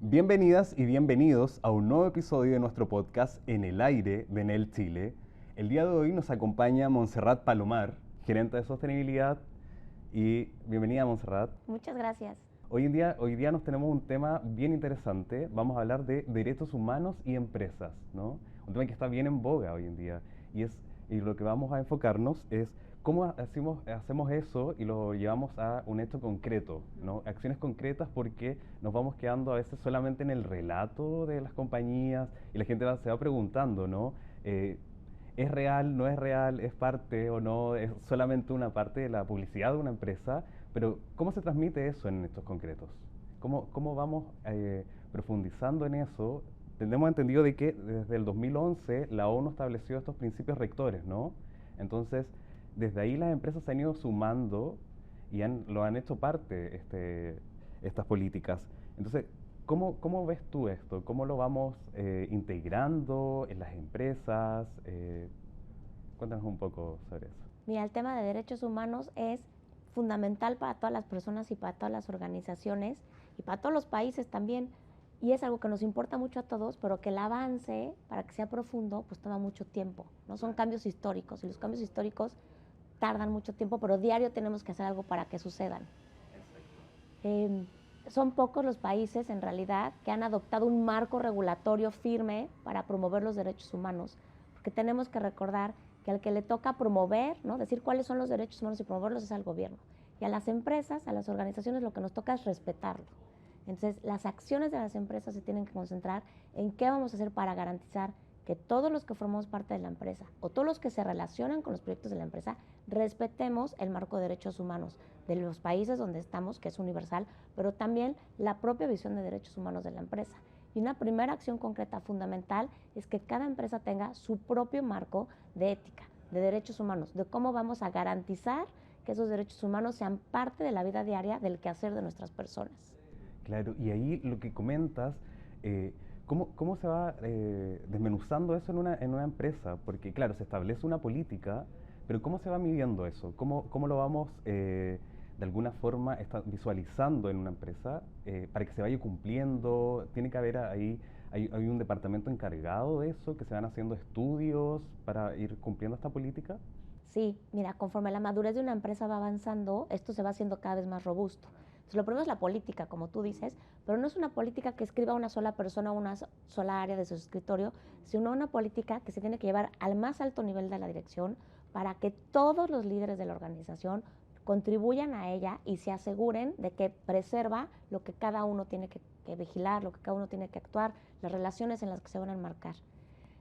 Bienvenidas y bienvenidos a un nuevo episodio de nuestro podcast En el Aire de Enel Chile. El día de hoy nos acompaña Montserrat Palomar, gerente de sostenibilidad. Y bienvenida, Montserrat. Muchas gracias. Hoy día nos tenemos un tema bien interesante. Vamos a hablar de derechos humanos y empresas, ¿no? Un tema que está bien en boga hoy en día. Y lo que vamos a enfocarnos es cómo hacemos eso y lo llevamos a un hecho concreto, ¿no? Acciones concretas, porque nos vamos quedando a veces solamente en el relato de las compañías y la gente se va preguntando, ¿no? ¿Es real, no es real, es parte o no, es solamente una parte de la publicidad de una empresa? Pero ¿cómo se transmite eso en hechos concretos? ¿Cómo vamos profundizando en eso? Tenemos entendido de que desde el 2011 la ONU estableció estos principios rectores, ¿no? Entonces, desde ahí las empresas se han ido sumando y lo han hecho parte estas políticas. Entonces, ¿cómo ves tú esto? ¿Cómo lo vamos integrando en las empresas? Cuéntanos un poco sobre eso. Mira, el tema de derechos humanos es fundamental para todas las personas y para todas las organizaciones y para todos los países también. Y es algo que nos importa mucho a todos, pero que el avance, para que sea profundo, pues toma mucho tiempo, ¿no? Son cambios históricos y los cambios históricos tardan mucho tiempo, pero diario tenemos que hacer algo para que sucedan. Son pocos los países, en realidad, que han adoptado un marco regulatorio firme para promover los derechos humanos, porque tenemos que recordar que al que le toca promover, ¿no? Decir cuáles son los derechos humanos y promoverlos es al gobierno. Y a las empresas, a las organizaciones, lo que nos toca es respetarlo. Entonces, las acciones de las empresas se tienen que concentrar en qué vamos a hacer para garantizar que todos los que formamos parte de la empresa o todos los que se relacionan con los proyectos de la empresa respetemos el marco de derechos humanos de los países donde estamos, que es universal, pero también la propia visión de derechos humanos de la empresa. Y una primera acción concreta fundamental es que cada empresa tenga su propio marco de ética, de derechos humanos, de cómo vamos a garantizar que esos derechos humanos sean parte de la vida diaria del quehacer de nuestras personas. Claro, y ahí lo que comentas, ¿cómo se va desmenuzando eso en una empresa? Porque claro, se establece una política, pero ¿cómo se va midiendo eso? ¿Cómo lo vamos de alguna forma visualizando en una empresa para que se vaya cumpliendo? Tiene que haber hay un departamento encargado de eso, que se van haciendo estudios para ir cumpliendo esta política. Sí, mira, conforme la madurez de una empresa va avanzando, esto se va haciendo cada vez más robusto. Entonces, lo primero es la política, como tú dices, pero no es una política que escriba una sola persona o una sola área de su escritorio, sino una política que se tiene que llevar al más alto nivel de la dirección para que todos los líderes de la organización contribuyan a ella y se aseguren de que preserva lo que cada uno tiene que vigilar, lo que cada uno tiene que actuar, las relaciones en las que se van a enmarcar.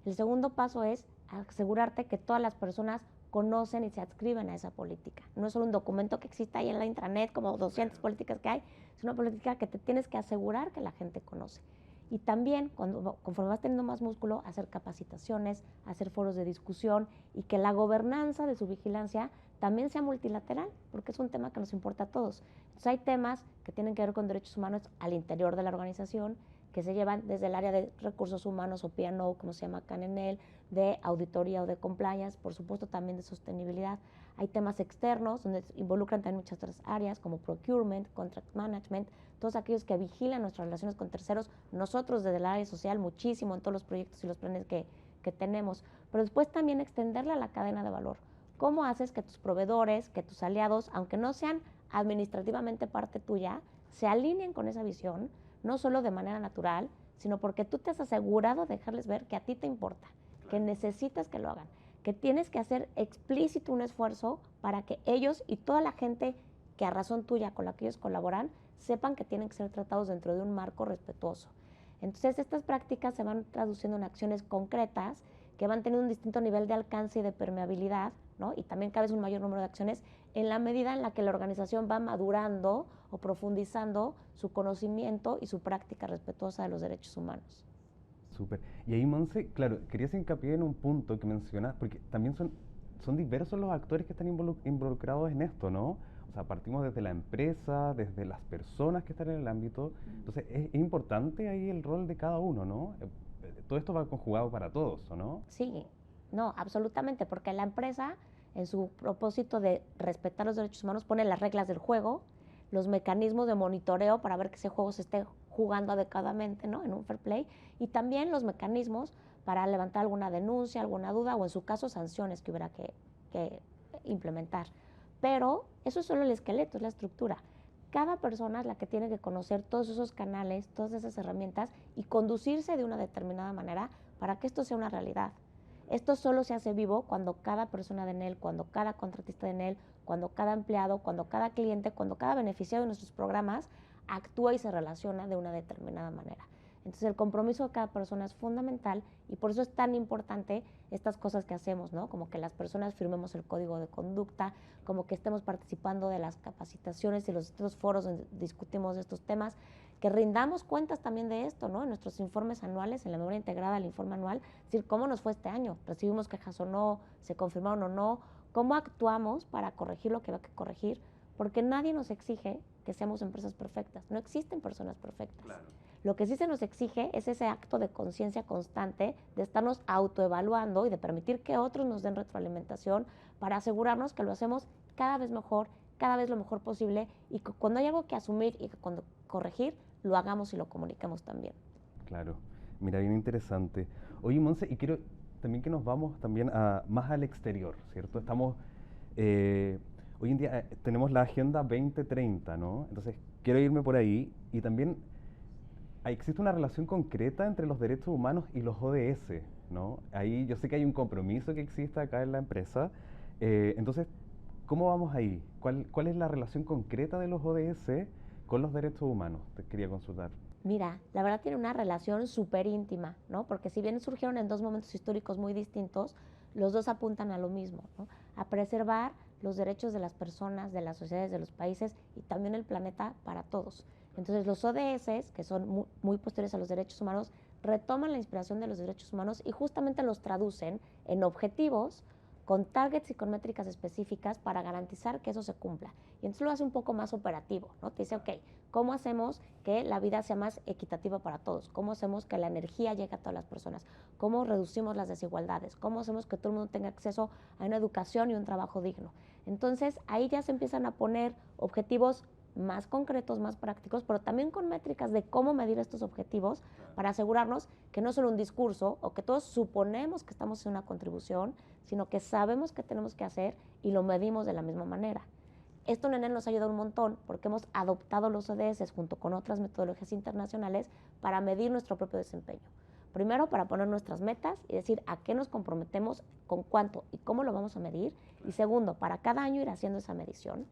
El segundo paso es asegurarte que todas las personas conocen y se adscriben a esa política. No es solo un documento que exista ahí en la intranet como 200 políticas que hay, es una política que te tienes que asegurar que la gente conoce. Y también, conforme vas teniendo más músculo, hacer capacitaciones, hacer foros de discusión y que la gobernanza de su vigilancia también sea multilateral, porque es un tema que nos importa a todos. Entonces hay temas que tienen que ver con derechos humanos al interior de la organización, que se llevan desde el área de recursos humanos o P&O, como se llama acá en Enel, de auditoría o de compliance, por supuesto también de sostenibilidad. Hay temas externos donde involucran también muchas otras áreas como procurement, contract management, todos aquellos que vigilan nuestras relaciones con terceros, nosotros desde el área social muchísimo en todos los proyectos y los planes que tenemos, pero después también extenderle a la cadena de valor. ¿Cómo haces que tus proveedores, que tus aliados, aunque no sean administrativamente parte tuya, se alineen con esa visión, no solo de manera natural, sino porque tú te has asegurado de dejarles ver que a ti te importa, que necesitas que lo hagan, que tienes que hacer explícito un esfuerzo para que ellos y toda la gente que a razón tuya con la que ellos colaboran sepan que tienen que ser tratados dentro de un marco respetuoso. Entonces estas prácticas se van traduciendo en acciones concretas que van teniendo un distinto nivel de alcance y de permeabilidad, ¿no? Y también cada vez un mayor número de acciones en la medida en la que la organización va madurando o profundizando su conocimiento y su práctica respetuosa de los derechos humanos. Súper. Y ahí, Monse, claro, quería hacer hincapié en un punto que mencionas, porque también son diversos los actores que están involucrados en esto, ¿no? O sea, partimos desde la empresa, desde las personas que están en el ámbito. Entonces, es importante ahí el rol de cada uno, ¿no? Todo esto va conjugado para todos, ¿o no? Sí, no, absolutamente, porque la empresa, en su propósito de respetar los derechos humanos, pone las reglas del juego, los mecanismos de monitoreo para ver que ese juego se esté jugando adecuadamente, ¿no? En un fair play, y también los mecanismos para levantar alguna denuncia, alguna duda o en su caso sanciones que hubiera que implementar. Pero eso es solo el esqueleto, es la estructura. Cada persona es la que tiene que conocer todos esos canales, todas esas herramientas y conducirse de una determinada manera para que esto sea una realidad. Esto solo se hace vivo cuando cada persona de Enel, cuando cada contratista de Enel, cuando cada empleado, cuando cada cliente, cuando cada beneficiario de nuestros programas actúa y se relaciona de una determinada manera. Entonces el compromiso de cada persona es fundamental y por eso es tan importante estas cosas que hacemos, ¿no? Como que las personas firmemos el código de conducta, como que estemos participando de las capacitaciones y los distintos foros donde discutimos estos temas, que rindamos cuentas también de esto, ¿no? En nuestros informes anuales, en la memoria integrada, el informe anual, es decir, cómo nos fue este año, recibimos quejas o no, se confirmaron o no, cómo actuamos para corregir lo que va a corregir, porque nadie nos exige que seamos empresas perfectas, no existen personas perfectas. Claro. Lo que sí se nos exige es ese acto de conciencia constante, de estarnos autoevaluando y de permitir que otros nos den retroalimentación para asegurarnos que lo hacemos cada vez mejor, cada vez lo mejor posible y que cuando hay algo que asumir y que cuando corregir, lo hagamos y lo comuniquemos también. Claro, mira, bien interesante. Oye, Monse, y quiero también que nos vamos también más al exterior, ¿cierto? Estamos, hoy en día tenemos la Agenda 2030, ¿no? Entonces, quiero irme por ahí y también existe una relación concreta entre los derechos humanos y los ODS, ¿no? Ahí yo sé que hay un compromiso que existe acá en la empresa. Entonces, ¿cómo vamos ahí? ¿Cuál es la relación concreta de los ODS con los derechos humanos? Te quería consultar. Mira, la verdad tiene una relación súper íntima, ¿no? Porque si bien surgieron en dos momentos históricos muy distintos, los dos apuntan a lo mismo, ¿no? A preservar los derechos de las personas, de las sociedades, de los países y también el planeta para todos. Entonces los ODS, que son muy posteriores a los derechos humanos, retoman la inspiración de los derechos humanos y justamente los traducen en objetivos con targets y con métricas específicas para garantizar que eso se cumpla. Y entonces lo hace un poco más operativo, ¿no? Te dice, ok, ¿cómo hacemos que la vida sea más equitativa para todos? ¿Cómo hacemos que la energía llegue a todas las personas? ¿Cómo reducimos las desigualdades? ¿Cómo hacemos que todo el mundo tenga acceso a una educación y un trabajo digno? Entonces ahí ya se empiezan a poner objetivos más concretos, más prácticos, pero también con métricas de cómo medir estos objetivos para asegurarnos que no es solo un discurso o que todos suponemos que estamos haciendo una contribución, sino que sabemos qué tenemos que hacer y lo medimos de la misma manera. Esto en Enel nos ha ayudado un montón porque hemos adoptado los ODS junto con otras metodologías internacionales para medir nuestro propio desempeño. Primero, para poner nuestras metas y decir a qué nos comprometemos, con cuánto y cómo lo vamos a medir. Y segundo, para cada año ir haciendo esa medición.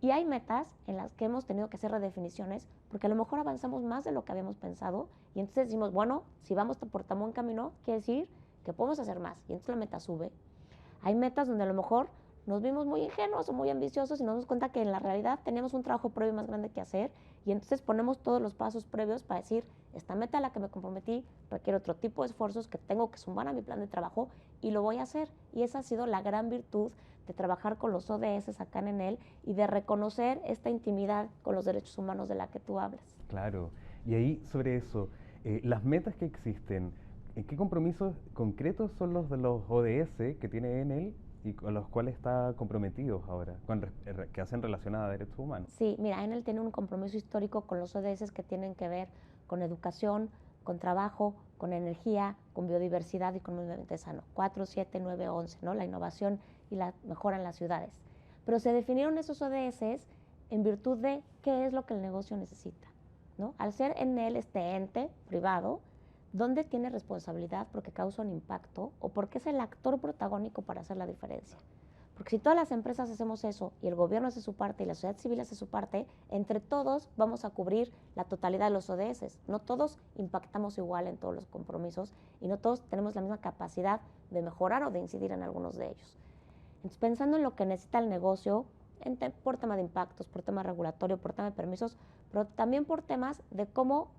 Y hay metas en las que hemos tenido que hacer redefiniciones porque a lo mejor avanzamos más de lo que habíamos pensado y entonces decimos, bueno, si vamos por tan buen camino, quiere decir que podemos hacer más y entonces la meta sube. Hay metas donde a lo mejor nos vimos muy ingenuos o muy ambiciosos y nos damos cuenta que en la realidad teníamos un trabajo previo más grande que hacer y entonces ponemos todos los pasos previos para decir, esta meta a la que me comprometí requiere otro tipo de esfuerzos que tengo que sumar a mi plan de trabajo y lo voy a hacer. Y esa ha sido la gran virtud de trabajar con los ODS acá en Enel y de reconocer esta intimidad con los derechos humanos de la que tú hablas. Claro, y ahí sobre eso, las metas que existen, ¿qué compromisos concretos son los de los ODS que tiene Enel y con los cuales está comprometidos ahora, que hacen relación a derechos humanos? Sí, mira, Enel tiene un compromiso histórico con los ODS que tienen que ver con educación, con trabajo, con energía, con biodiversidad y con medio ambiente sano. 4, 7, 9, 11, ¿no? La innovación y la mejora en las ciudades. Pero se definieron esos ODS en virtud de qué es lo que el negocio necesita, ¿no? Al ser Enel este ente privado, ¿dónde tiene responsabilidad porque causa un impacto o porque es el actor protagónico para hacer la diferencia? Porque si todas las empresas hacemos eso y el gobierno hace su parte y la sociedad civil hace su parte, entre todos vamos a cubrir la totalidad de los ODS. No todos impactamos igual en todos los compromisos y no todos tenemos la misma capacidad de mejorar o de incidir en algunos de ellos. Entonces, pensando en lo que necesita el negocio, por tema de impactos, por tema regulatorio, por tema de permisos, pero también por temas de cómo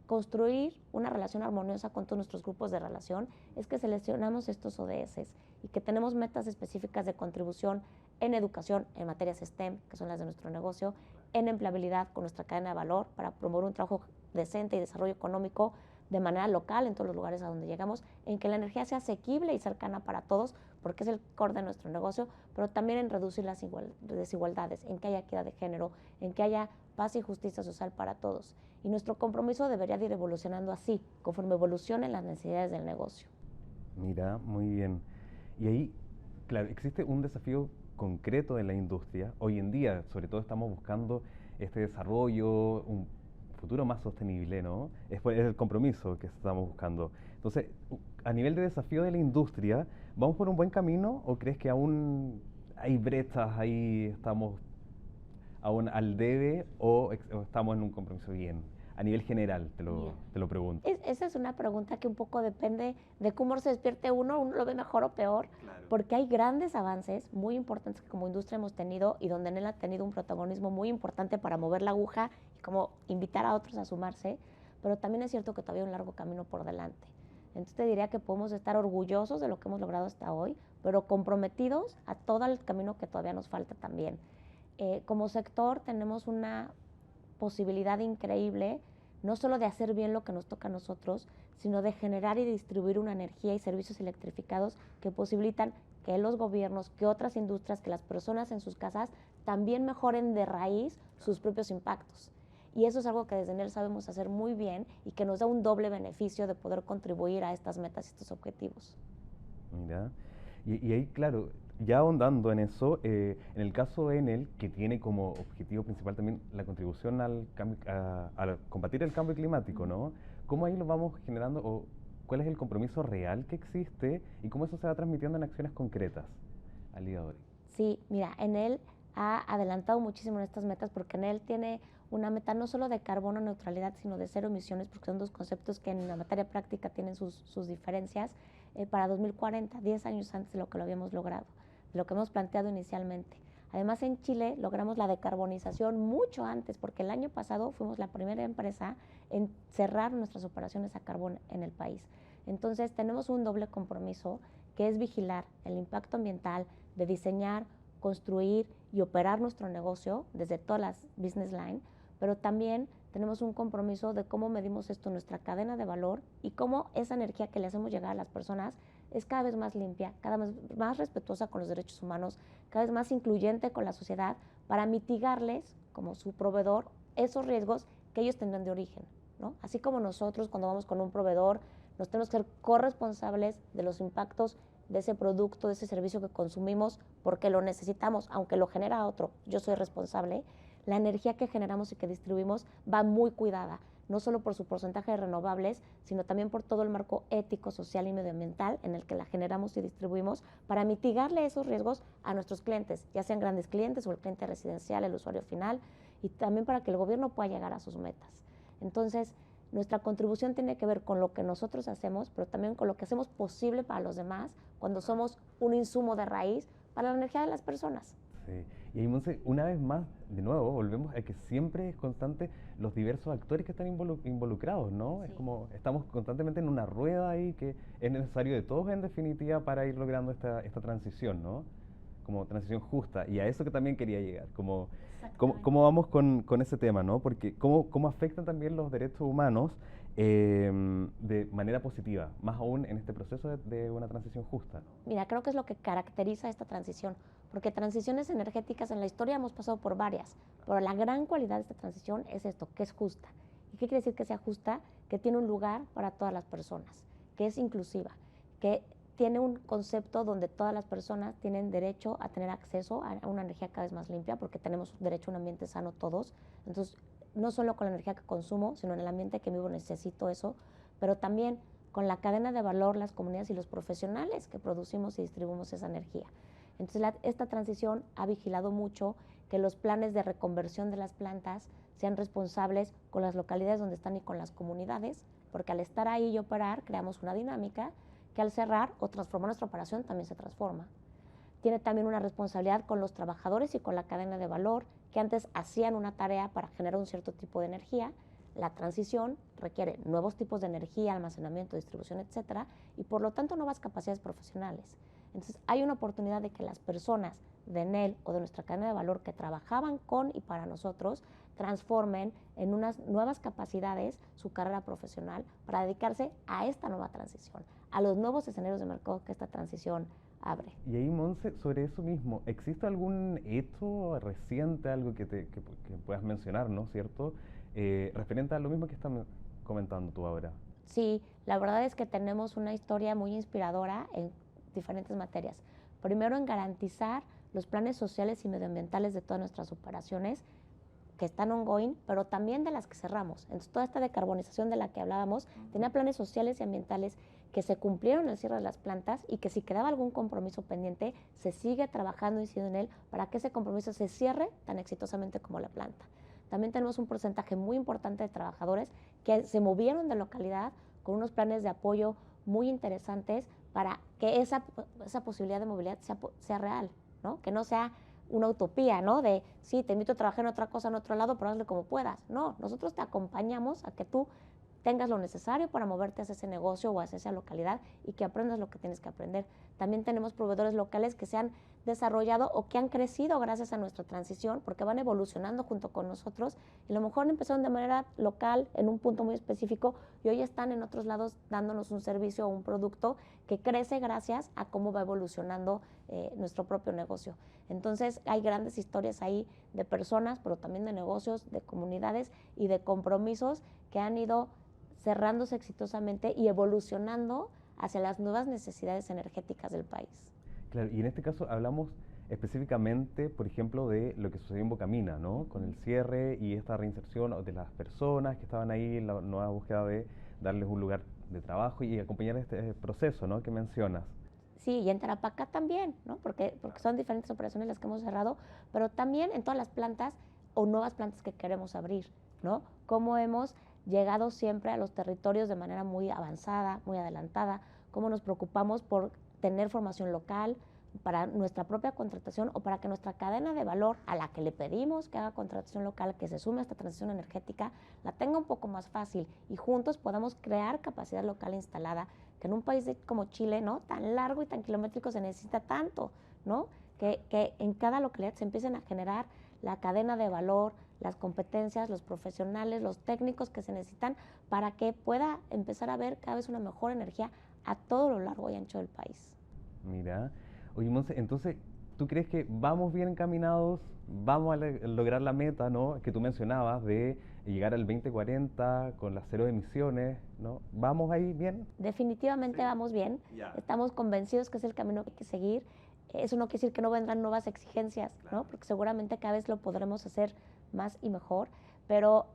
construir una relación armoniosa con todos nuestros grupos de relación, es que seleccionamos estos ODS y que tenemos metas específicas de contribución en educación, en materias STEM, que son las de nuestro negocio, en empleabilidad con nuestra cadena de valor para promover un trabajo decente y desarrollo económico de manera local en todos los lugares a donde llegamos, en que la energía sea asequible y cercana para todos, porque es el core de nuestro negocio, pero también en reducir las desigualdades, en que haya equidad de género, en que haya paz y justicia social para todos. Y nuestro compromiso debería de ir evolucionando así, conforme evolucionen las necesidades del negocio. Mira, muy bien. Y ahí, claro, existe un desafío concreto en la industria. Hoy en día, sobre todo, estamos buscando este desarrollo, un futuro más sostenible, ¿no? Es el compromiso que estamos buscando. Entonces, a nivel de desafío de la industria, ¿vamos por un buen camino o crees que aún hay brechas ahí, estamos aún al debe o estamos en un compromiso bien? A nivel general, Mira, te lo pregunto. esa es una pregunta que un poco depende de cómo se despierte uno lo ve mejor o peor, Claro. porque hay grandes avances muy importantes que como industria hemos tenido y donde él ha tenido un protagonismo muy importante para mover la aguja y como invitar a otros a sumarse, pero también es cierto que todavía hay un largo camino por delante. Entonces te diría que podemos estar orgullosos de lo que hemos logrado hasta hoy, pero comprometidos a todo el camino que todavía nos falta también. Como sector tenemos una posibilidad increíble, no solo de hacer bien lo que nos toca a nosotros, sino de generar y distribuir una energía y servicios electrificados que posibilitan que los gobiernos, que otras industrias, que las personas en sus casas también mejoren de raíz sus propios impactos. Y eso es algo que desde Enel sabemos hacer muy bien y que nos da un doble beneficio de poder contribuir a estas metas y estos objetivos. Mira, y ahí, claro, ya ahondando en eso, en el caso de Enel, que tiene como objetivo principal también la contribución al cambio, a combatir el cambio climático, ¿no? ¿Cómo ahí lo vamos generando o cuál es el compromiso real que existe y cómo eso se va transmitiendo en acciones concretas al día de hoy? Sí, mira, Enel ha adelantado muchísimo en estas metas porque Enel tiene una meta no solo de carbono neutralidad, sino de cero emisiones, porque son dos conceptos que en la materia práctica tienen sus diferencias, para 2040, 10 años antes de lo que lo habíamos logrado, de lo que hemos planteado inicialmente. Además, en Chile logramos la decarbonización mucho antes, porque el año pasado fuimos la primera empresa en cerrar nuestras operaciones a carbón en el país. Entonces, tenemos un doble compromiso, que es vigilar el impacto ambiental, de diseñar, construir y operar nuestro negocio desde todas las business lines, pero también tenemos un compromiso de cómo medimos esto en nuestra cadena de valor y cómo esa energía que le hacemos llegar a las personas es cada vez más limpia, cada vez más respetuosa con los derechos humanos, cada vez más incluyente con la sociedad para mitigarles, como su proveedor, esos riesgos que ellos tendrán de origen, ¿no? Así como nosotros cuando vamos con un proveedor nos tenemos que ser corresponsables de los impactos de ese producto, de ese servicio que consumimos porque lo necesitamos, aunque lo genera otro, yo soy responsable. La energía que generamos y que distribuimos va muy cuidada, no solo por su porcentaje de renovables, sino también por todo el marco ético, social y medioambiental en el que la generamos y distribuimos para mitigarle esos riesgos a nuestros clientes, ya sean grandes clientes o el cliente residencial, el usuario final, y también para que el gobierno pueda llegar a sus metas. Entonces, nuestra contribución tiene que ver con lo que nosotros hacemos, pero también con lo que hacemos posible para los demás cuando somos un insumo de raíz para la energía de las personas. Sí. Y ahí, Monse, una vez más, de nuevo, volvemos a que siempre es constante los diversos actores que están involucrados, ¿no? Sí. Es como estamos constantemente en una rueda ahí que es necesario de todos en definitiva para ir logrando esta transición, ¿no? Como transición justa. Y a eso que también quería llegar, como cómo vamos con ese tema, ¿no? Porque cómo afectan también los derechos humanos de manera positiva, más aún en este proceso de una transición justa, ¿no? Mira, creo que es lo que caracteriza esta transición, porque transiciones energéticas en la historia hemos pasado por varias, pero la gran cualidad de esta transición es esto, que es justa. ¿Y qué quiere decir que sea justa? Que tiene un lugar para todas las personas, que es inclusiva, que tiene un concepto donde todas las personas tienen derecho a tener acceso a una energía cada vez más limpia, porque tenemos derecho a un ambiente sano todos. Entonces, no solo con la energía que consumo, sino en el ambiente que vivo necesito eso, pero también con la cadena de valor, las comunidades y los profesionales que producimos y distribuimos esa energía. Entonces, esta transición ha vigilado mucho que los planes de reconversión de las plantas sean responsables con las localidades donde están y con las comunidades, porque al estar ahí y operar, creamos una dinámica que al cerrar o transformar nuestra operación también se transforma. Tiene también una responsabilidad con los trabajadores y con la cadena de valor que antes hacían una tarea para generar un cierto tipo de energía. La transición requiere nuevos tipos de energía, almacenamiento, distribución, etcétera, y por lo tanto nuevas capacidades profesionales. Entonces hay una oportunidad de que las personas de Enel o de nuestra cadena de valor que trabajaban con y para nosotros transformen en unas nuevas capacidades su carrera profesional para dedicarse a esta nueva transición, a los nuevos escenarios de mercado que esta transición abre. Y ahí, Monse, sobre eso mismo, ¿existe algún hecho reciente, algo que puedas mencionar, ¿no? ¿Cierto? Referente a lo mismo que estás comentando tú ahora. Sí, la verdad es que tenemos una historia muy inspiradora en diferentes materias. Primero, en garantizar los planes sociales y medioambientales de todas nuestras operaciones que están ongoing, pero también de las que cerramos. Entonces, toda esta decarbonización de la que hablábamos tenía planes sociales y ambientales que se cumplieron al cierre de las plantas y que si quedaba algún compromiso pendiente, se sigue trabajando y incidiendo en él para que ese compromiso se cierre tan exitosamente como la planta. También tenemos un porcentaje muy importante de trabajadores que se movieron de localidad con unos planes de apoyo muy interesantes para que esa posibilidad de movilidad sea real, ¿no? Que no sea una utopía, ¿no? De, sí, te invito a trabajar en otra cosa en otro lado, pero hazle como puedas. No, nosotros te acompañamos a que tú tengas lo necesario para moverte hacia ese negocio o hacia esa localidad y que aprendas lo que tienes que aprender. También tenemos proveedores locales que se han desarrollado o que han crecido gracias a nuestra transición porque van evolucionando junto con nosotros y a lo mejor empezaron de manera local en un punto muy específico y hoy están en otros lados dándonos un servicio o un producto que crece gracias a cómo va evolucionando nuestro propio negocio. Entonces hay grandes historias ahí de personas, pero también de negocios, de comunidades y de compromisos que han ido cerrándose exitosamente y evolucionando hacia las nuevas necesidades energéticas del país. Claro, y en este caso hablamos específicamente, por ejemplo, de lo que sucedió en Bocamina, ¿no? Con el cierre y esta reinserción de las personas que estaban ahí en la nueva búsqueda de darles un lugar de trabajo y acompañar este proceso, ¿no? Que mencionas. Sí, y en Tarapacá también, ¿no? Porque son diferentes operaciones las que hemos cerrado, pero también en todas las plantas o nuevas plantas que queremos abrir, ¿no? Cómo hemos llegado siempre a los territorios de manera muy avanzada, muy adelantada, cómo nos preocupamos por tener formación local para nuestra propia contratación o para que nuestra cadena de valor a la que le pedimos que haga contratación local, que se sume a esta transición energética, la tenga un poco más fácil y juntos podamos crear capacidad local instalada, que en un país como Chile, ¿no? Tan largo y tan kilométrico se necesita tanto, ¿no? Que en cada localidad se empiecen a generar la cadena de valor, las competencias, los profesionales, los técnicos que se necesitan para que pueda empezar a ver cada vez una mejor energía a todo lo largo y ancho del país. Mira, oye, Monse, entonces, ¿tú crees que vamos bien encaminados? ¿Vamos a lograr la meta, ¿no? Que tú mencionabas de llegar al 2040 con las cero emisiones, ¿no? ¿Vamos ahí bien? Definitivamente Sí. vamos bien. Ya. Estamos convencidos que es el camino que hay que seguir. Eso no quiere decir que no vendrán nuevas exigencias, Claro. ¿no? Porque seguramente cada vez lo podremos hacer más y mejor, pero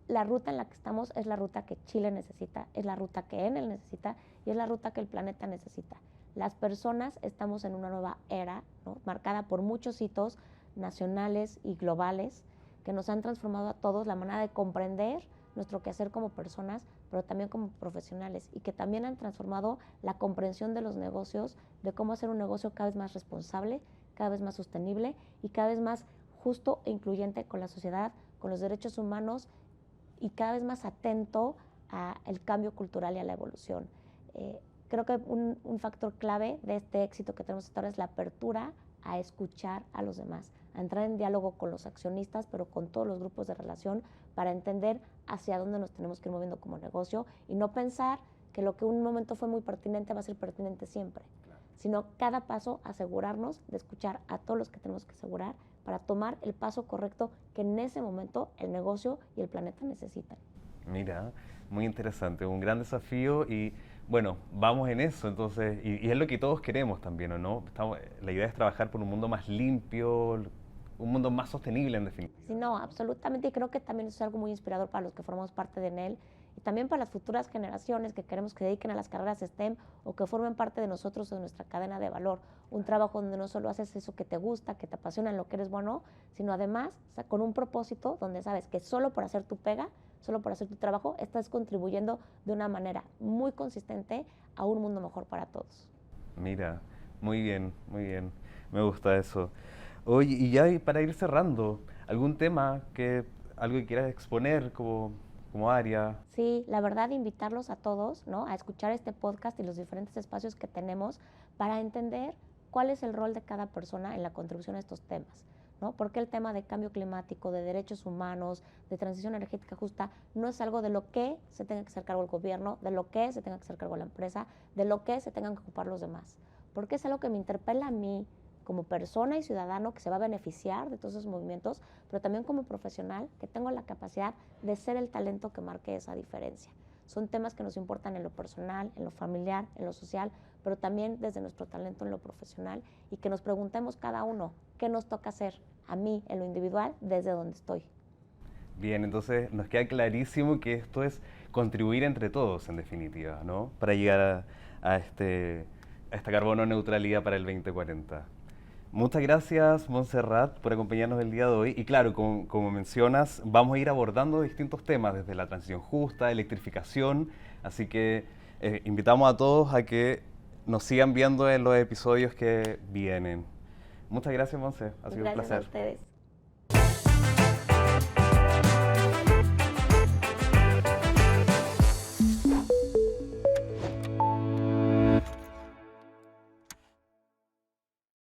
la ruta en la que estamos es la ruta que Chile necesita, es la ruta que Enel necesita y es la ruta que el planeta necesita. Las personas estamos en una nueva era, ¿no? Marcada por muchos hitos nacionales y globales que nos han transformado a todos la manera de comprender nuestro quehacer como personas, pero también como profesionales, y que también han transformado la comprensión de los negocios, de cómo hacer un negocio cada vez más responsable, cada vez más sostenible y cada vez más justo e incluyente con la sociedad, con los derechos humanos y cada vez más atento al cambio cultural y a la evolución. Creo que un factor clave de este éxito que tenemos hasta ahora es la apertura a escuchar a los demás, a entrar en diálogo con los accionistas, pero con todos los grupos de relación para entender hacia dónde nos tenemos que ir moviendo como negocio y no pensar que lo que un momento fue muy pertinente va a ser pertinente siempre, sino cada paso asegurarnos de escuchar a todos los que tenemos que asegurar para tomar el paso correcto que en ese momento el negocio y el planeta necesitan. Mira, muy interesante, un gran desafío y bueno, vamos en eso entonces, y es lo que todos queremos también, ¿o no? La idea es trabajar por un mundo más limpio, un mundo más sostenible en definitiva. Sí, no, absolutamente, y creo que también eso es algo muy inspirador para los que formamos parte de Enel y también para las futuras generaciones que queremos que dediquen a las carreras STEM o que formen parte de nosotros o de nuestra cadena de valor. Un trabajo donde no solo haces eso que te gusta, que te apasiona, en lo que eres bueno, sino además, o sea, con un propósito donde sabes que solo por hacer tu pega, solo por hacer tu trabajo, estás contribuyendo de una manera muy consistente a un mundo mejor para todos. Mira, muy bien, me gusta eso. Oye, y ya para ir cerrando, ¿algún tema algo que quieras exponer como área? Sí, la verdad, invitarlos a todos, ¿no? A escuchar este podcast y los diferentes espacios que tenemos para entender cuál es el rol de cada persona en la contribución a estos temas. ¿no? Porque el tema de cambio climático, de derechos humanos, de transición energética justa, no es algo de lo que se tenga que hacer cargo el gobierno, de lo que se tenga que hacer cargo la empresa, de lo que se tengan que ocupar los demás. Porque es algo que me interpela a mí como persona y ciudadano que se va a beneficiar de todos esos movimientos, pero también como profesional que tengo la capacidad de ser el talento que marque esa diferencia. Son temas que nos importan en lo personal, en lo familiar, en lo social, pero también desde nuestro talento en lo profesional y que nos preguntemos cada uno qué nos toca hacer a mí en lo individual desde donde estoy. Bien, entonces nos queda clarísimo que esto es contribuir entre todos, en definitiva, ¿no? Para llegar a esta carbono neutralidad para el 2040. Muchas gracias, Montserrat, por acompañarnos el día de hoy. Y claro, como mencionas, vamos a ir abordando distintos temas, desde la transición justa, electrificación. Así que invitamos a todos a que nos sigan viendo en los episodios que vienen. Muchas gracias, Monse. Ha sido un Gracias placer. a ustedes.